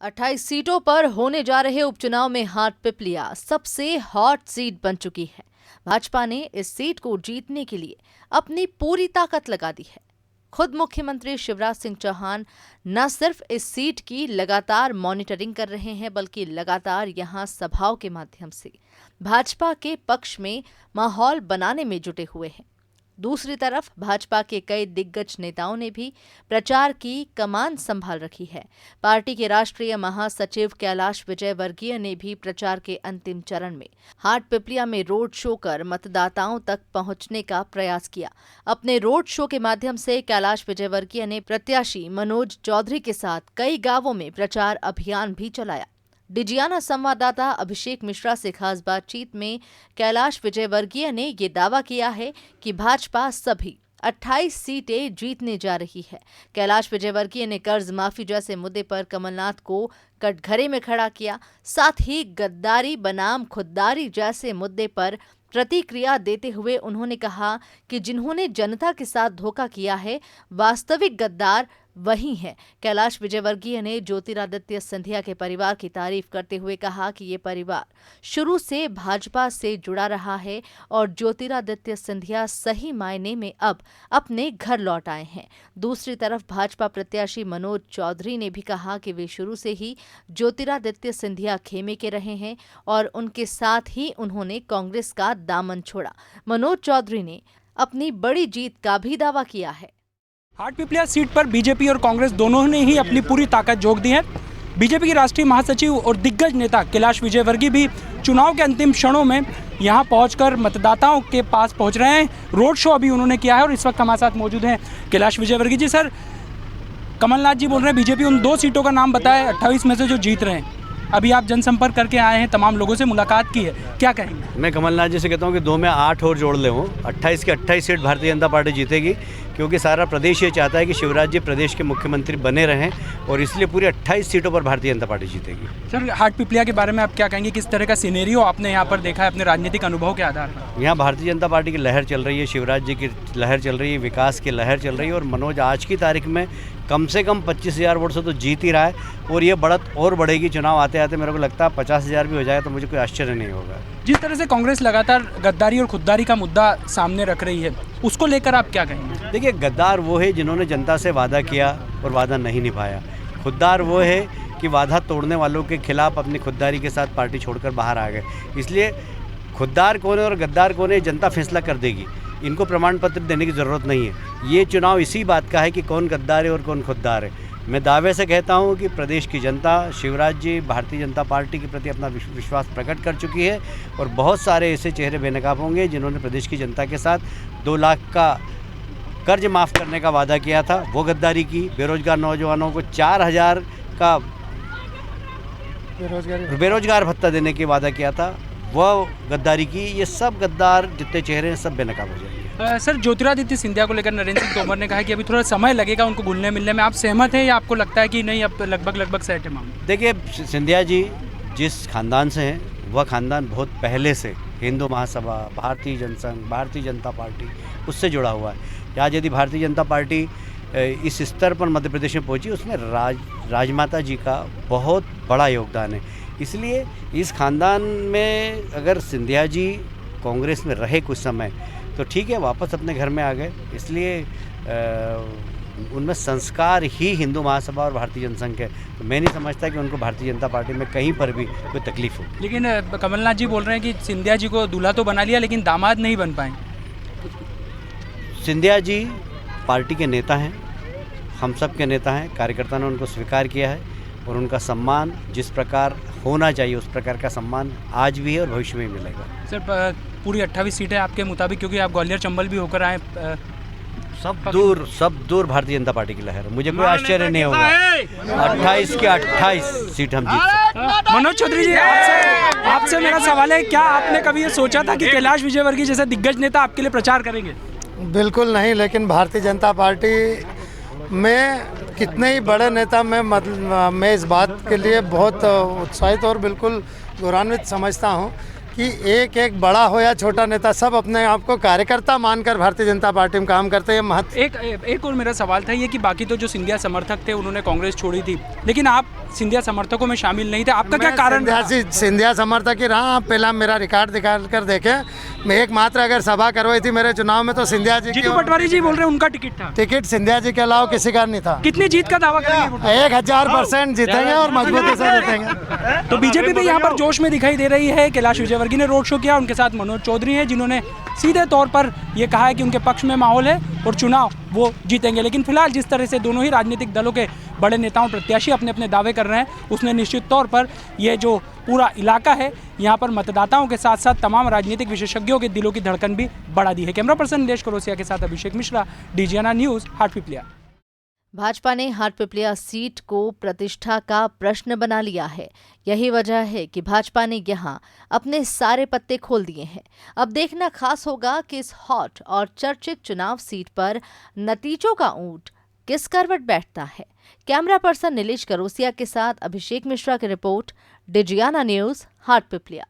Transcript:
28 सीटों पर होने जा रहे उपचुनाव में हाटपिपलिया सबसे हॉट सीट बन चुकी है। भाजपा ने इस सीट को जीतने के लिए अपनी पूरी ताकत लगा दी है। खुद मुख्यमंत्री शिवराज सिंह चौहान न सिर्फ इस सीट की लगातार मॉनिटरिंग कर रहे हैं, बल्कि लगातार यहां सभाओं के माध्यम से भाजपा के पक्ष में माहौल बनाने में जुटे हुए हैं। दूसरी तरफ भाजपा के कई दिग्गज नेताओं ने भी प्रचार की कमान संभाल रखी है। पार्टी के राष्ट्रीय महासचिव कैलाश विजयवर्गीय ने भी प्रचार के अंतिम चरण में हाटपिपलिया में रोड शो कर मतदाताओं तक पहुंचने का प्रयास किया। अपने रोड शो के माध्यम से कैलाश विजयवर्गीय ने प्रत्याशी मनोज चौधरी के साथ कई गांवों में प्रचार अभियान भी चलाया। डिजियाना संवाददाता अभिषेक मिश्रा से खास बातचीत में कैलाश विजयवर्गीय ने ये दावा किया है कि भाजपा सभी 28 सीटें जीतने जा रही है। कैलाश विजयवर्गीय ने कर्ज माफी जैसे मुद्दे पर कमलनाथ को कटघरे में खड़ा किया। साथ ही गद्दारी बनाम खुददारी जैसे मुद्दे पर प्रतिक्रिया देते हुए उन्होंने कहा कि जिन्होंने जनता के साथ धोखा किया है, वास्तविक गद्दार वही है। कैलाश विजयवर्गीय ने ज्योतिरादित्य सिंधिया के परिवार की तारीफ करते हुए कहा कि ये परिवार शुरू से भाजपा से जुड़ा रहा है और ज्योतिरादित्य सिंधिया सही मायने में अब अपने घर लौट आए हैं। दूसरी तरफ भाजपा प्रत्याशी मनोज चौधरी ने भी कहा कि वे शुरू से ही ज्योतिरादित्य सिंधिया खेमे के रहे हैं और उनके साथ ही उन्होंने कांग्रेस का दामन छोड़ा। मनोज चौधरी ने अपनी बड़ी जीत का भी दावा किया है। हाटपिपलिया सीट पर बीजेपी और कांग्रेस दोनों ने ही अपनी पूरी ताकत झोंक दी है। बीजेपी के राष्ट्रीय महासचिव और दिग्गज नेता कैलाश विजयवर्गीय भी चुनाव के अंतिम क्षणों में यहां पहुंचकर मतदाताओं के पास पहुंच रहे हैं। रोड शो अभी उन्होंने किया है और इस वक्त हमारे साथ मौजूद हैं कैलाश विजयवर्गीय जी। सर, कमलनाथ जी बोल रहे हैं बीजेपी उन 2 सीटों का नाम बताए 28 में से जो जीत रहे हैं। अभी आप जनसंपर्क करके आए हैं, तमाम लोगों से मुलाकात की है, क्या कहेंगे? मैं कमलनाथ जी से कहता हूं कि 2 में 8 और जोड़ ले हूँ। 28 की 28 सीट भारतीय जनता पार्टी जीतेगी, क्योंकि सारा प्रदेश ये चाहता है कि शिवराज जी प्रदेश के मुख्यमंत्री बने रहें और इसलिए पूरी 28 सीटों पर भारतीय जनता पार्टी जीतेगी। सर, हाटपिपलिया के बारे में आप क्या कहेंगे? किस तरह का सिनेरियो आपने यहाँ पर देखा है अपने राजनीतिक अनुभव के आधार पर? यहाँ भारतीय जनता पार्टी की लहर चल रही है, शिवराज जी की लहर चल रही है, विकास की लहर चल रही है और मनोज आज की तारीख में कम से कम 25,000 वोट से तो जीत ही रहा है और ये बढ़त और बढ़ेगी। चुनाव आते आते मेरे को लगता है 50,000 भी हो जाए तो मुझे कोई आश्चर्य नहीं होगा। जिस तरह से कांग्रेस लगातार गद्दारी और खुददारी का मुद्दा सामने रख रही है, उसको लेकर आप क्या कहेंगे? देखिए, गद्दार वो है जिन्होंने जनता से वादा किया और वादा नहीं निभाया। खुददार वो है कि वादा तोड़ने वालों के खिलाफ अपनी खुददारी के साथ पार्टी छोड़कर बाहर आ गए। इसलिए खुददार कौन है और गद्दार कौन है जनता फैसला कर देगी। इनको प्रमाण पत्र देने की ज़रूरत नहीं है। ये चुनाव इसी बात का है कि कौन गद्दार है और कौन खुददार है। मैं दावे से कहता हूं कि प्रदेश की जनता शिवराज जी भारतीय जनता पार्टी के प्रति अपना विश्वास प्रकट कर चुकी है और बहुत सारे ऐसे चेहरे बेनकाब होंगे जिन्होंने प्रदेश की जनता के साथ 2 लाख का कर्ज माफ़ करने का वादा किया था, वो गद्दारी की। बेरोजगार नौजवानों को 4,000 का बेरोजगार भत्ता देने की वादा किया था, वो गद्दारी की। ये सब गद्दार जितने चेहरे हैं सब बेनकाब हो जाएंगे। सर, ज्योतिरादित्य सिंधिया को लेकर नरेंद्र सिंह तोमर ने कहा कि अभी थोड़ा समय लगेगा उनको घुलने मिलने में। आप सहमत हैं या आपको लगता है कि नहीं अब लगभग सेट है मामला? देखिए, सिंधिया जी जिस खानदान से हैं वह खानदान बहुत पहले से हिंदू महासभा, भारतीय जनसंघ, भारतीय जनता पार्टी उससे जुड़ा हुआ है। आज यदि भारतीय जनता पार्टी इस स्तर पर मध्य प्रदेश में पहुँची, उसमें राजमाता जी का बहुत बड़ा योगदान है। इसलिए इस खानदान में अगर सिंधिया जी कांग्रेस में रहे कुछ समय तो ठीक है, वापस अपने घर में आ गए। इसलिए उनमें संस्कार ही हिंदू महासभा और भारतीय जनसंघ के, तो मैं नहीं समझता कि उनको भारतीय जनता पार्टी में कहीं पर भी कोई तकलीफ हो। लेकिन कमलनाथ जी बोल रहे हैं कि सिंधिया जी को दूल्हा तो बना लिया लेकिन दामाद नहीं बन पाए। सिंधिया जी पार्टी के नेता हैं, हम सब के नेता हैं। कार्यकर्ता ने उनको स्वीकार किया है और उनका सम्मान जिस प्रकार होना चाहिए उस प्रकार का सम्मान आज भी है और भविष्य में मिलेगा। सर, पूरी 28 सीटें आपके मुताबिक, क्योंकि आप ग्वालियर चंबल भी होकर आए, सब दूर भारतीय जनता पार्टी की लहर है, मुझे कोई आश्चर्य नहीं होगा। 28 की 28 सीट हम जीत सकते। मनोज चौधरी जी, आपसे मेरा सवाल है, क्या आपने कभी ये सोचा था कि कैलाश विजयवर्गीय जैसे दिग्गज नेता आपके लिए प्रचार करेंगे? बिल्कुल नहीं, लेकिन भारतीय जनता पार्टी में कितने ही बड़े नेता मैं इस बात के लिए बहुत उत्साहित और बिल्कुल गौरवान्वित समझता हूँ कि एक बड़ा हो या छोटा नेता सब अपने आप को कार्यकर्ता मानकर भारतीय जनता पार्टी में काम करते हैं। एक और मेरा सवाल था ये कि बाकी तो जो सिंधिया समर्थक थे उन्होंने कांग्रेस छोड़ी थी, लेकिन आप सिंधिया समर्थकों में शामिल नहीं थे। आपका क्या कारण रहा? सिंधिया समर्थक ही रहा। आप पहला मेरा रिकॉर्ड दिखा कर देखें, मैं एकमात्र अगर सभा करवाई थी मेरे चुनाव में तो सिंधिया जी की। जीतू पटवारी जी बोल रहे हैं उनका टिकट था। टिकट सिंधिया जी के अलावा किसी का नहीं था। कितनी जीत का दावा करेंगे? 1000% जीतेंगे और मजबूती से जीतेंगे। तो बीजेपी भी यहाँ पर जोश में दिखाई दे रही है। कैलाश विजयवर्गीय ने रोड शो किया, उनके साथ मनोज चौधरी हैं जिन्होंने सीधे तौर पर ये कहा है कि उनके पक्ष में माहौल है और चुनाव वो जीतेंगे। लेकिन फिलहाल जिस तरह से दोनों ही राजनीतिक दलों के बड़े नेताओं प्रत्याशी अपने अपने दावे कर रहे हैं, उसने निश्चित तौर पर ये जो पूरा इलाका है यहाँ पर मतदाताओं के साथ साथ तमाम राजनीतिक विशेषज्ञों के दिलों की धड़कन भी बढ़ा दी है। कैमरा पर्सन नीलेश करोसिया के साथ अभिषेक मिश्रा, DGNR न्यूज़, हाटपिपलिया। भाजपा ने हाटपिपलिया सीट को प्रतिष्ठा का प्रश्न बना लिया है। यही वजह है कि भाजपा ने यहां अपने सारे पत्ते खोल दिए हैं। अब देखना खास होगा कि इस हॉट और चर्चित चुनाव सीट पर नतीजों का ऊंट किस करवट बैठता है। कैमरा पर्सन नीलेश करोसिया के साथ अभिषेक मिश्रा की रिपोर्ट, DGNR न्यूज़, हाटपिपलिया।